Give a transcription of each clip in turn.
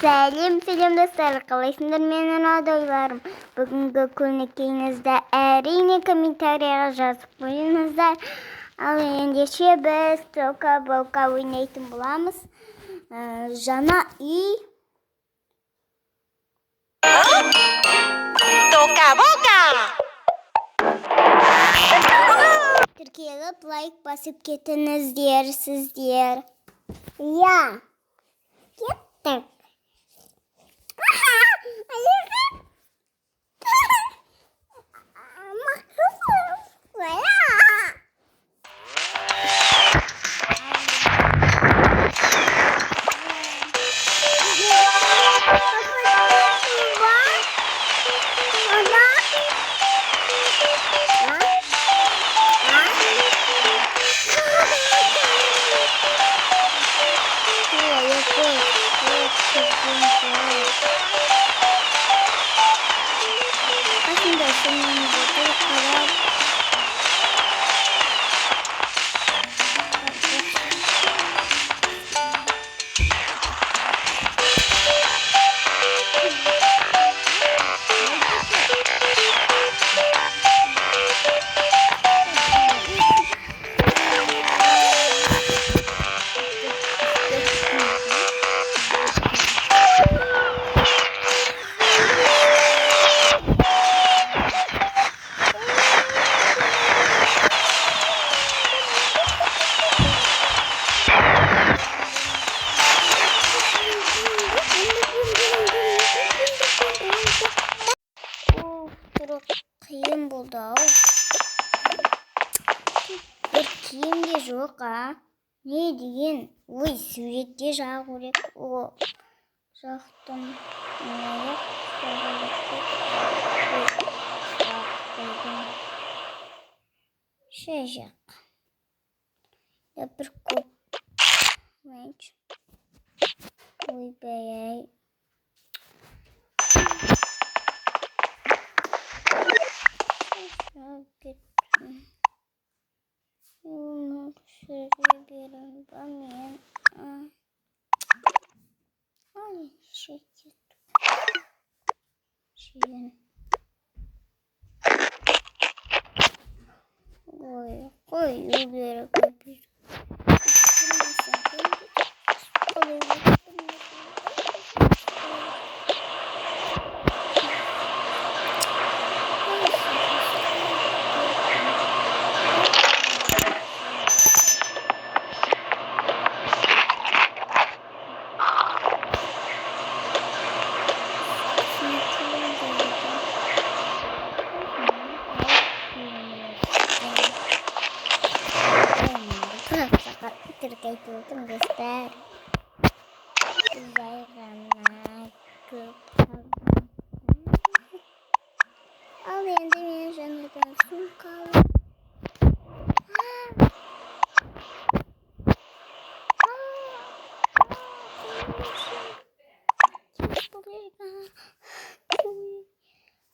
Сәлем достар, қалайсыңдар? Менің адайларым. Бүгінгі көңіл-күйіңізді әрине комментарияға жазып қойыңыздар. Ал ендеше біз тока бока ойнайтын боламыз. Жаңа үй. Тока бока. Тіркеліп лайк басып кетіңіздер сіздер. Я. Кеттік. Қиын болды ау. Бір киім де жоқ, Не деген? Ой, суретте жағу керек. О, жақтым. Жақ. Я бір көп. Ой, бәй. Берем ба мен. Ай, шекет. Шейін. Ой, қою керек. Terkait достар. Жай ғана көп. Ал енді мен жаңадан сумка алып.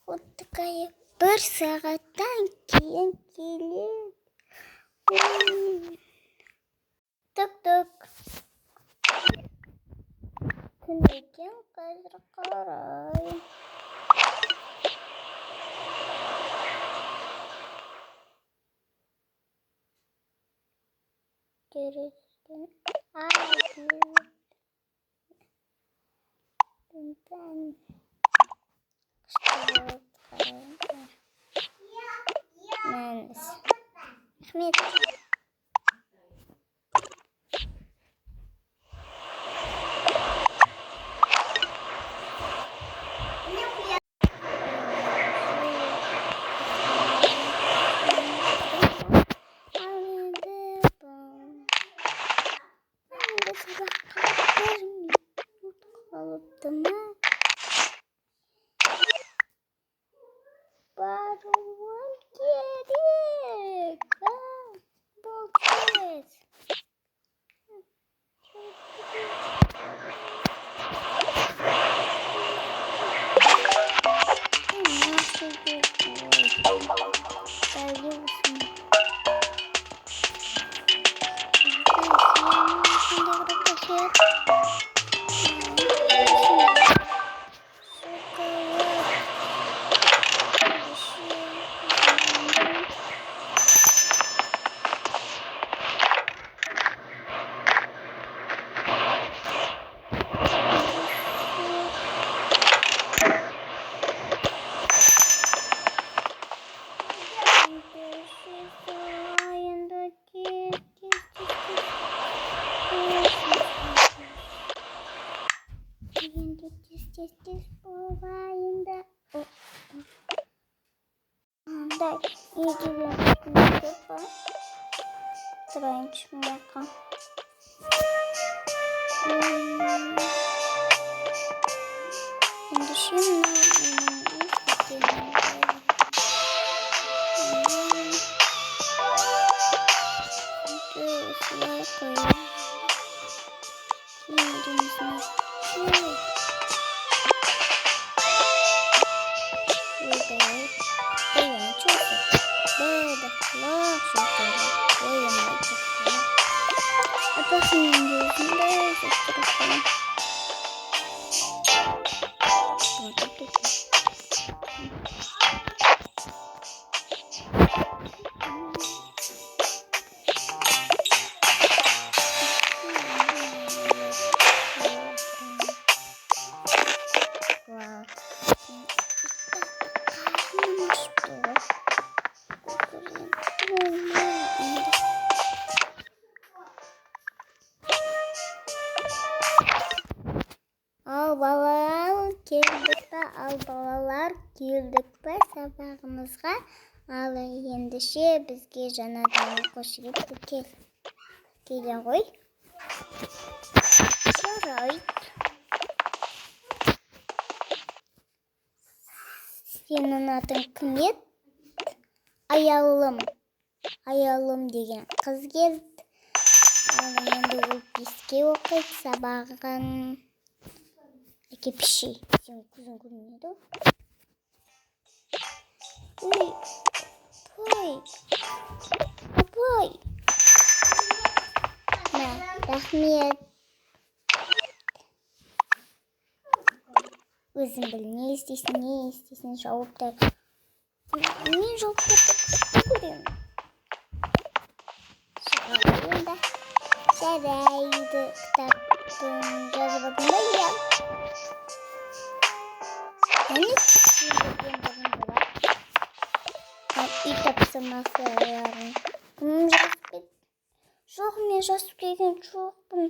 Вот такая бір сағаттан кейін келеді. Тук-тук. Күн екен, қазір қарай. Керескен. Рахмет. Baruan gerek. Бұл кез. Nasıl Сестес болайын да. Андай, не деген ба? Тұрайыншы мынақа. Ендеше балалар келдік па сабағымызға? Ал ендеше бізге жаңадан оқушы келе ғой. Жарайды. Сенің атың кім еді? Аялым деген қыз келді. Ал енді ол 5-ке оқиды сабағын. Әкепші, сен көзің көрмейді. Апай. Рахмет. Өзің біл, не істейсің, жауапты. Мен жауапты көремін. Жарайды. Кітаптың жазып атында Әне сендерден бұрын болады. Үй тапсырмасыларын кім жазып еді? Жоқ, мен жазып келген жоқпын.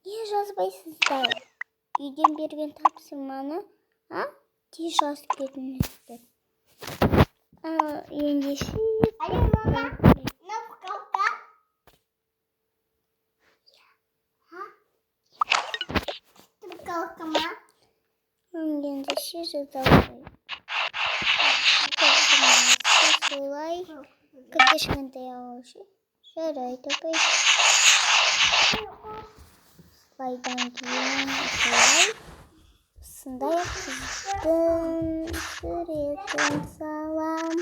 Не жазбайсыздар? Үйден берген тапсырманы, тез жазып кетіңіздер. Ендеше ендеше жазалай. Солай кішкентай алушы. Жарайды, апай. Байдың кейін солай. Осындай қыздың суретін салам.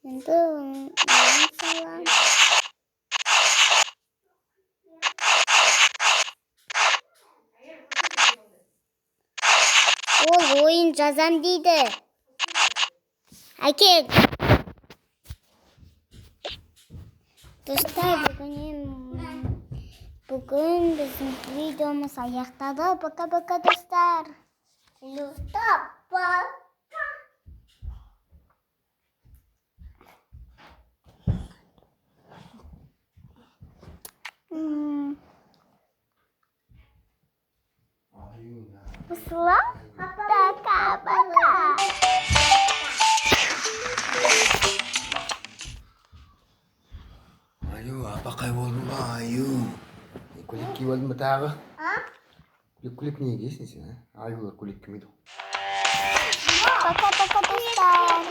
Енді салам. Ол ойын жазам дейді. Әкел. Достар, бүгін біздің видеомыз аяқтады. Бока-бока, достар. Пока. Осылай. Пока-пока. Apa kayak walum ayu? Kulit kiwal mataga. Kulit nih guys nih sih. Ayu kulit kami tuh. Пока-пока, достар.